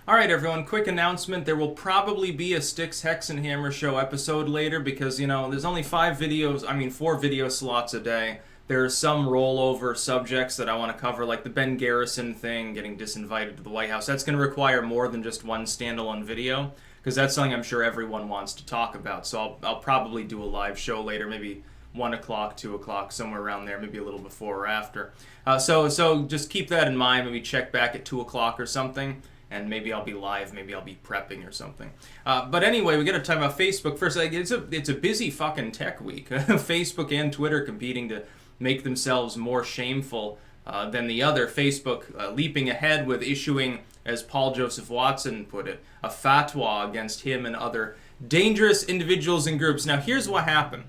All right, everyone, quick announcement. There will probably be a Styx, Hex, and Hammer show episode later because, there's only four video slots a day. There are some rollover subjects that I want to cover, like the Ben Garrison thing, getting disinvited to the White House. That's going to require more than just one standalone video because that's something I'm sure everyone wants to talk about. So I'll probably do a live show later, maybe 1 o'clock, 2 o'clock, somewhere around there, maybe a little before or after. So just keep that in mind. Maybe check back at 2 o'clock or something. And maybe I'll be live, maybe I'll be prepping or something. But anyway, we got to talk about Facebook first. It's a busy fucking tech week. Facebook and Twitter competing to make themselves more shameful than the other. Facebook leaping ahead with issuing, as Paul Joseph Watson put it, a fatwa against him and other dangerous individuals and groups. Now, here's what happened,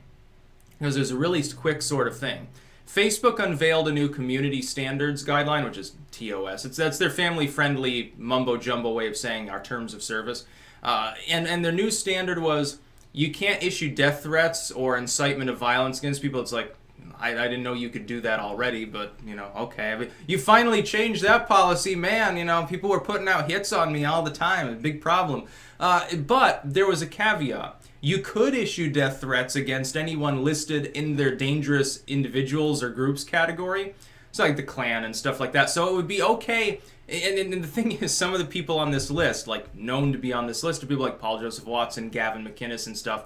because there's a really quick sort of thing. Facebook unveiled a new community standards guideline, which is TOS. That's their family-friendly mumbo-jumbo way of saying our terms of service. And their new standard was you can't issue death threats or incitement of violence against people. It's like, I didn't know you could do that already, but, okay. I mean, you finally changed that policy, man. People were putting out hits on me all the time. A big problem. But there was a caveat. You could issue death threats against anyone listed in their dangerous individuals or groups category. So like the Klan and stuff like that. So it would be okay. And the thing is, some of the people on this list, like known to be on this list, are people like Paul Joseph Watson, Gavin McInnes and stuff.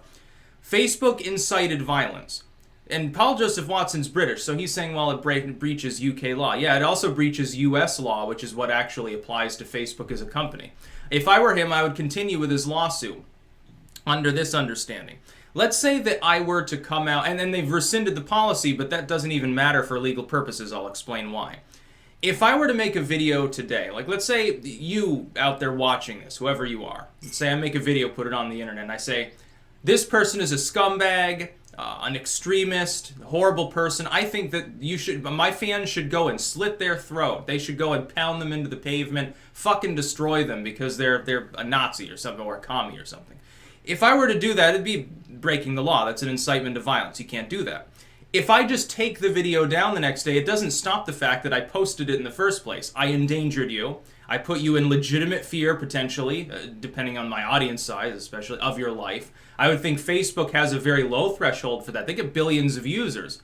Facebook incited violence. And Paul Joseph Watson's British, so he's saying, well, it breaches UK law. Yeah, it also breaches US law, which is what actually applies to Facebook as a company. If I were him, I would continue with his lawsuit under this understanding. Let's say that I were to come out, and then they've rescinded the policy, but that doesn't even matter for legal purposes. I'll explain why. If I were to make a video today, like let's say you out there watching this, whoever you are, let's say I make a video, put it on the internet, and I say, this person is a scumbag, an extremist, a horrible person. I think that my fans should go and slit their throat. They should go and pound them into the pavement, fucking destroy them because they're a Nazi or something, or a commie or something. If I were to do that, it'd be breaking the law. That's an incitement to violence. You can't do that. If I just take the video down the next day, it doesn't stop the fact that I posted it in the first place. I endangered you. I put you in legitimate fear, potentially, depending on my audience size, especially, of your life. I would think Facebook has a very low threshold for that. They get billions of users.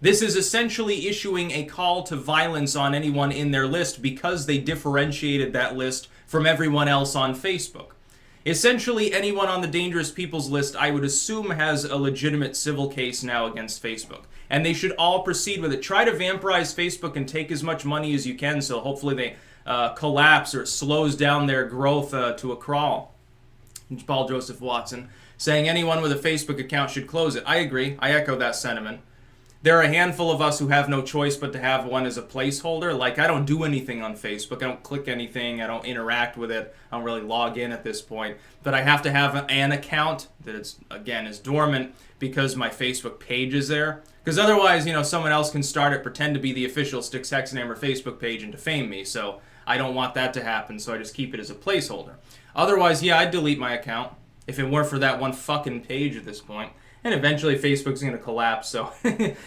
This is essentially issuing a call to violence on anyone in their list because they differentiated that list from everyone else on Facebook. Essentially, anyone on the dangerous people's list, I would assume, has a legitimate civil case now against Facebook. And they should all proceed with it. Try to vampirize Facebook and take as much money as you can so hopefully they collapse or it slows down their growth to a crawl. Paul Joseph Watson saying anyone with a Facebook account should close it. I agree. I echo that sentiment. There are a handful of us who have no choice but to have one as a placeholder. Like, I don't do anything on Facebook. I don't click anything. I don't interact with it. I don't really log in at this point. But I have to have an account that is dormant because my Facebook page is there. Because otherwise, someone else can start it, pretend to be the official Styx Hexenhammer Facebook page and defame me. So I don't want that to happen, so I just keep it as a placeholder. Otherwise, yeah, I'd delete my account if it weren't for that one fucking page at this point. And eventually Facebook's going to collapse. So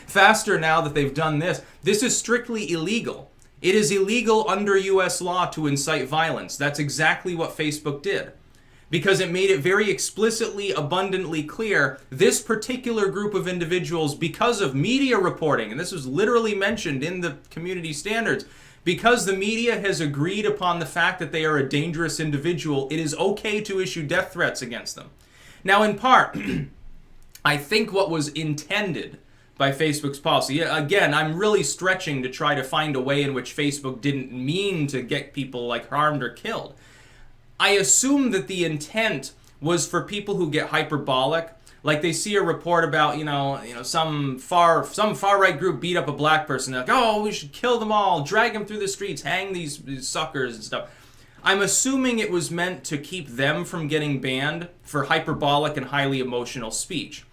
faster now that they've done this. This is strictly illegal. It is illegal under US law to incite violence. That's exactly what Facebook did. Because it made it very explicitly, abundantly clear, this particular group of individuals, because of media reporting, and this was literally mentioned in the community standards, because the media has agreed upon the fact that they are a dangerous individual, it is okay to issue death threats against them. Now, in part, I think what was intended by Facebook's policy, again, I'm really stretching to try to find a way in which Facebook didn't mean to get people harmed or killed. I assume that the intent was for people who get hyperbolic, like they see a report about, some far right group beat up a black person. They're like, oh, we should kill them all, drag them through the streets, hang these suckers and stuff. I'm assuming it was meant to keep them from getting banned for hyperbolic and highly emotional speech.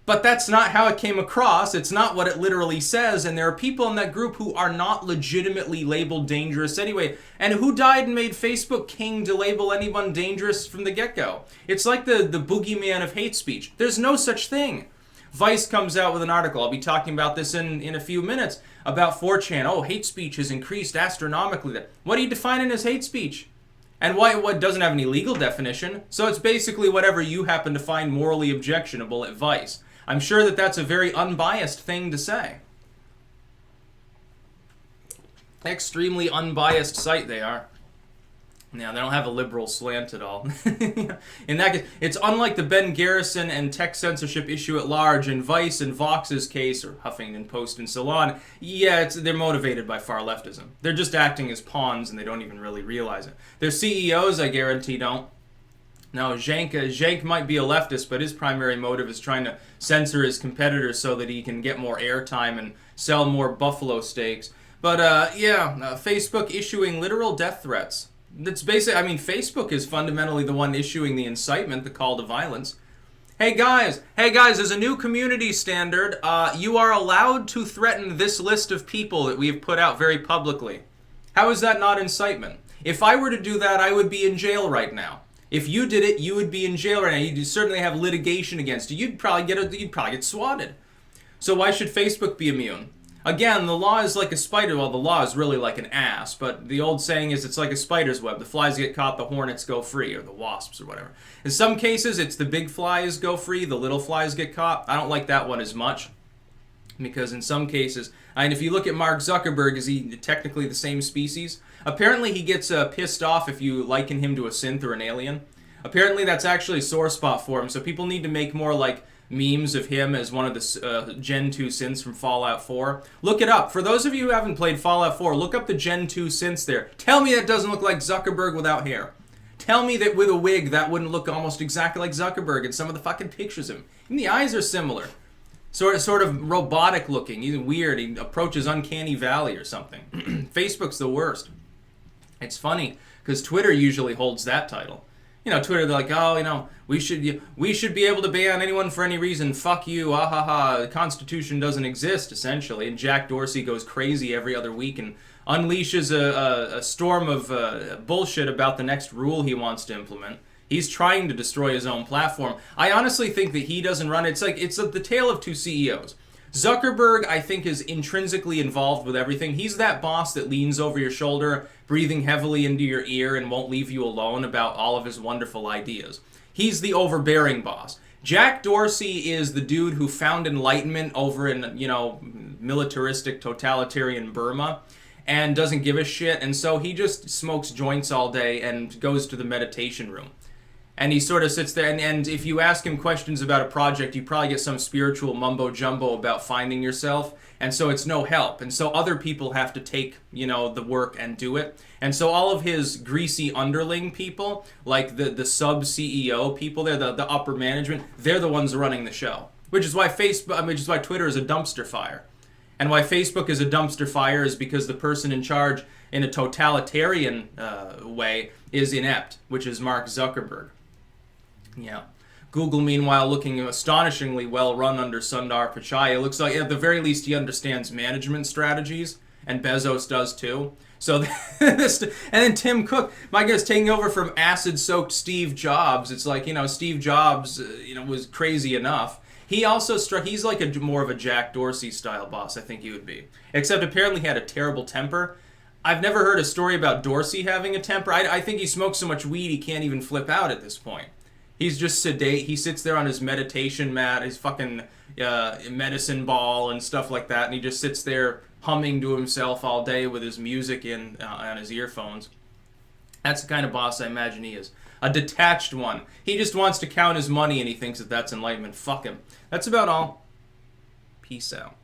But that's not how it came across. It's not what it literally says. And there are people in that group who are not legitimately labeled dangerous anyway. And who died and made Facebook king to label anyone dangerous from the get-go? It's like the boogeyman of hate speech. There's no such thing. Vice comes out with an article. I'll be talking about this in a few minutes about 4chan. Oh, hate speech has increased astronomically. What are you defining as hate speech? And why what doesn't have any legal definition, so it's basically whatever you happen to find morally objectionable advice. I'm sure that that's a very unbiased thing to say. Extremely unbiased site they are. Yeah, they don't have a liberal slant at all. In that case, it's unlike the Ben Garrison and tech censorship issue at large in Vice and Vox's case, or Huffington Post and so on. Yeah, they're motivated by far leftism. They're just acting as pawns and they don't even really realize it. Their CEOs, I guarantee, don't. Now, Cenk might be a leftist, but his primary motive is trying to censor his competitors so that he can get more airtime and sell more buffalo steaks. But, Facebook issuing literal death threats. That's basically, I mean, Facebook is fundamentally the one issuing the incitement, the call to violence. Hey guys, there's a new community standard. You are allowed to threaten this list of people that we have put out very publicly. How is that not incitement? If I were to do that, I would be in jail right now. If you did it, you would be in jail right now. You'd certainly have litigation against you. You'd probably get swatted. So why should Facebook be immune? Again, the law is like a spider. Well, the law is really like an ass, but the old saying is it's like a spider's web. The flies get caught, the hornets go free, or the wasps, or whatever. In some cases, it's the big flies go free, the little flies get caught. I don't like that one as much, because in some cases, and if you look at Mark Zuckerberg, is he technically the same species? Apparently, he gets pissed off if you liken him to a synth or an alien. Apparently, that's actually a sore spot for him, so people need to make more like memes of him as one of the Gen 2 synths from Fallout 4. Look it up. For those of you who haven't played Fallout 4, look up the Gen 2 synths there. Tell me that doesn't look like Zuckerberg without hair. Tell me that with a wig that wouldn't look almost exactly like Zuckerberg in some of the fucking pictures of him. And the eyes are similar. Sort of robotic looking, even weird. He approaches Uncanny Valley or something. Facebook's the worst. It's funny, because Twitter usually holds that title. You know, Twitter, they're like, oh, you know, we should be able to ban anyone for any reason. Fuck you, ah ha ha. The Constitution doesn't exist, essentially. And Jack Dorsey goes crazy every other week and unleashes a storm of bullshit about the next rule he wants to implement. He's trying to destroy his own platform. I honestly think that he doesn't run it. It's the tale of two CEOs. Zuckerberg, I think, is intrinsically involved with everything. He's that boss that leans over your shoulder, breathing heavily into your ear and won't leave you alone about all of his wonderful ideas. He's the overbearing boss. Jack Dorsey is the dude who found enlightenment over in, militaristic, totalitarian Burma and doesn't give a shit, and so he just smokes joints all day and goes to the meditation room. And he sort of sits there, and if you ask him questions about a project, you probably get some spiritual mumbo-jumbo about finding yourself, and so it's no help. And so other people have to take, the work and do it. And so all of his greasy underling people, like the sub-CEO people there, the upper management, they're the ones running the show. Which is why Twitter is a dumpster fire. And why Facebook is a dumpster fire is because the person in charge in a totalitarian way is inept, which is Mark Zuckerberg. Yeah. Google, meanwhile, looking astonishingly well run under Sundar Pichai. It looks like, at the very least, he understands management strategies, and Bezos does too. So, and then Tim Cook, my guy's taking over from acid-soaked Steve Jobs. It's like, Steve Jobs, was crazy enough. He also he's like more of a Jack Dorsey style boss, I think he would be. Except apparently he had a terrible temper. I've never heard a story about Dorsey having a temper. I think he smokes so much weed he can't even flip out at this point. He's just sedate. He sits there on his meditation mat, his fucking medicine ball and stuff like that, and he just sits there humming to himself all day with his music in on his earphones. That's the kind of boss I imagine he is. A detached one. He just wants to count his money and he thinks that that's enlightenment. Fuck him. That's about all. Peace out.